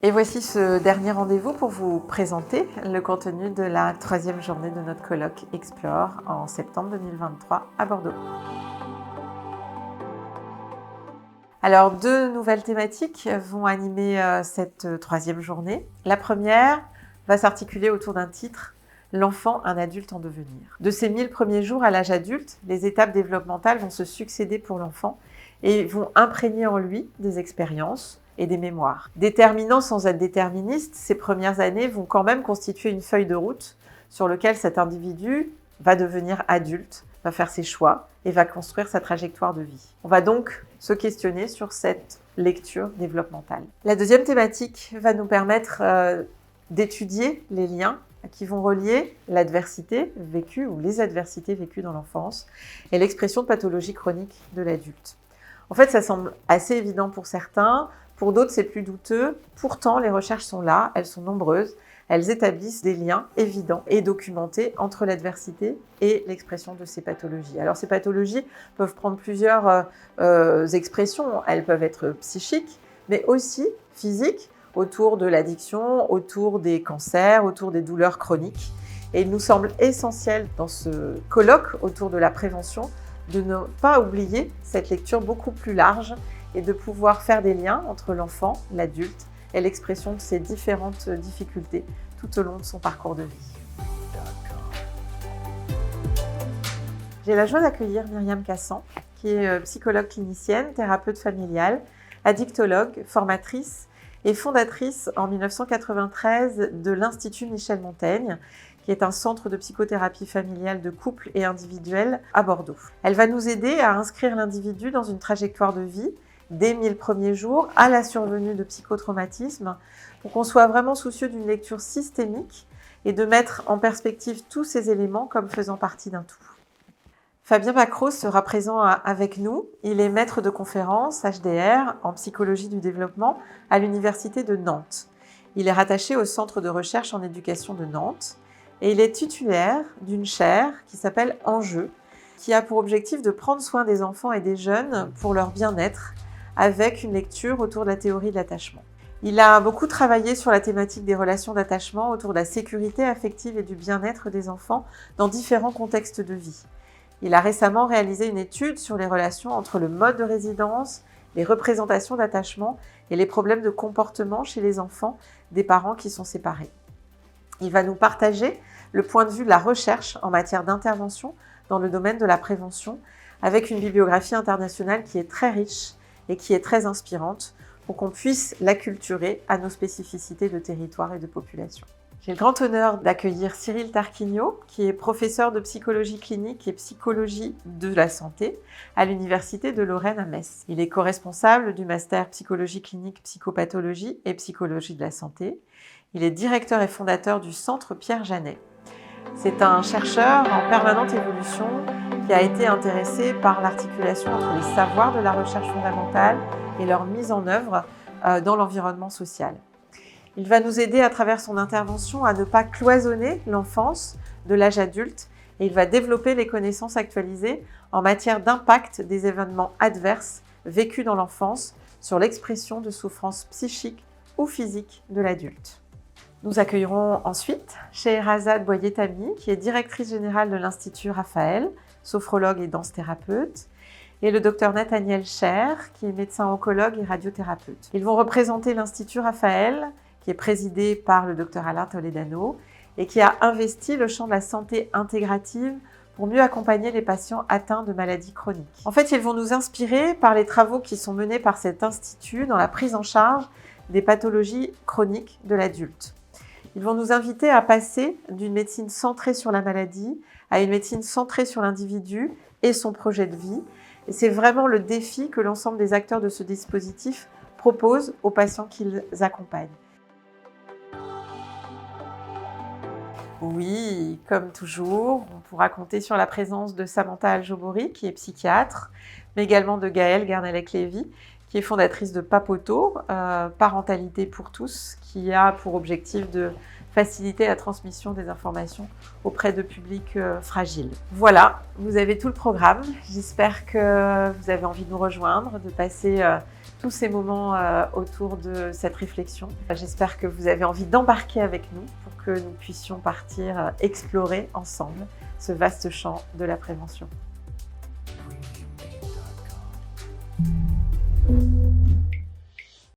Et voici ce dernier rendez-vous pour vous présenter le contenu de la 3e journée de notre colloque Explore en septembre 2023 à Bordeaux. Alors, 2 nouvelles thématiques vont animer cette 3e journée. La première va s'articuler autour d'un titre « L'enfant, un adulte en devenir ». De ses 1000 premiers jours à l'âge adulte, les étapes développementales vont se succéder pour l'enfant et vont imprégner en lui des expériences et des mémoires. Déterminant sans être déterministe, ces premières années vont quand même constituer une feuille de route sur laquelle cet individu va devenir adulte, va faire ses choix et va construire sa trajectoire de vie. On va donc se questionner sur cette lecture développementale. La deuxième thématique va nous permettre d'étudier les liens qui vont relier l'adversité vécue ou les adversités vécues dans l'enfance et l'expression de pathologie chronique de l'adulte. En fait, ça semble assez évident pour certains, pour d'autres c'est plus douteux. Pourtant, les recherches sont là, elles sont nombreuses, elles établissent des liens évidents et documentés entre l'adversité et l'expression de ces pathologies. Alors ces pathologies peuvent prendre plusieurs expressions, elles peuvent être psychiques, mais aussi physiques, autour de l'addiction, autour des cancers, autour des douleurs chroniques. Et il nous semble essentiel dans ce colloque autour de la prévention de ne pas oublier cette lecture beaucoup plus large et de pouvoir faire des liens entre l'enfant, l'adulte et l'expression de ces différentes difficultés tout au long de son parcours de vie. J'ai la joie d'accueillir Myriam Cassan, qui est psychologue clinicienne, thérapeute familiale, addictologue, formatrice et fondatrice en 1993 de l'Institut Michel Montaigne, qui est un centre de psychothérapie familiale de couple et individuelle à Bordeaux. Elle va nous aider à inscrire l'individu dans une trajectoire de vie dès 1000 premiers jours à la survenue de psychotraumatismes pour qu'on soit vraiment soucieux d'une lecture systémique et de mettre en perspective tous ces éléments comme faisant partie d'un tout. Fabien Bacros sera présent avec nous. Il est maître de conférence HDR en psychologie du développement à l'Université de Nantes. Il est rattaché au Centre de recherche en éducation de Nantes et il est titulaire d'une chaire qui s'appelle Enjeux, qui a pour objectif de prendre soin des enfants et des jeunes pour leur bien-être avec une lecture autour de la théorie de l'attachement. Il a beaucoup travaillé sur la thématique des relations d'attachement autour de la sécurité affective et du bien-être des enfants dans différents contextes de vie. Il a récemment réalisé une étude sur les relations entre le mode de résidence, les représentations d'attachement et les problèmes de comportement chez les enfants des parents qui sont séparés. Il va nous partager le point de vue de la recherche en matière d'intervention dans le domaine de la prévention avec une bibliographie internationale qui est très riche et qui est très inspirante pour qu'on puisse l'acculturer à nos spécificités de territoire et de population. J'ai le grand honneur d'accueillir Cyril Tarquinio, qui est professeur de psychologie clinique et psychologie de la santé à l'Université de Lorraine à Metz. Il est co-responsable du master psychologie clinique, psychopathologie et psychologie de la santé. Il est directeur et fondateur du Centre Pierre Janet. C'est un chercheur en permanente évolution qui a été intéressé par l'articulation entre les savoirs de la recherche fondamentale et leur mise en œuvre dans l'environnement social. Il va nous aider à travers son intervention à ne pas cloisonner l'enfance de l'âge adulte et il va développer les connaissances actualisées en matière d'impact des événements adverses vécus dans l'enfance sur l'expression de souffrances psychiques ou physiques de l'adulte. Nous accueillerons ensuite Scheherazade Boyer-Tami, qui est directrice générale de l'Institut Raphaël, sophrologue et danse-thérapeute, et le docteur Nathaniel Cher, qui est médecin oncologue et radiothérapeute. Ils vont représenter l'Institut Raphaël, qui est présidé par le docteur Alain Toledano et qui a investi le champ de la santé intégrative pour mieux accompagner les patients atteints de maladies chroniques. En fait, ils vont nous inspirer par les travaux qui sont menés par cet institut dans la prise en charge des pathologies chroniques de l'adulte. Ils vont nous inviter à passer d'une médecine centrée sur la maladie à une médecine centrée sur l'individu et son projet de vie. Et c'est vraiment le défi que l'ensemble des acteurs de ce dispositif proposent aux patients qu'ils accompagnent. Oui, comme toujours, on pourra compter sur la présence de Samantha Aljobori, qui est psychiatre, mais également de Gaëlle Guernalec-Lévy, qui est fondatrice de Papoto, Parentalité pour tous, qui a pour objectif de faciliter la transmission des informations auprès de publics fragiles. Voilà, vous avez tout le programme. J'espère que vous avez envie de nous rejoindre, de passer tous ces moments autour de cette réflexion. J'espère que vous avez envie d'embarquer avec nous pour que nous puissions partir explorer ensemble ce vaste champ de la prévention.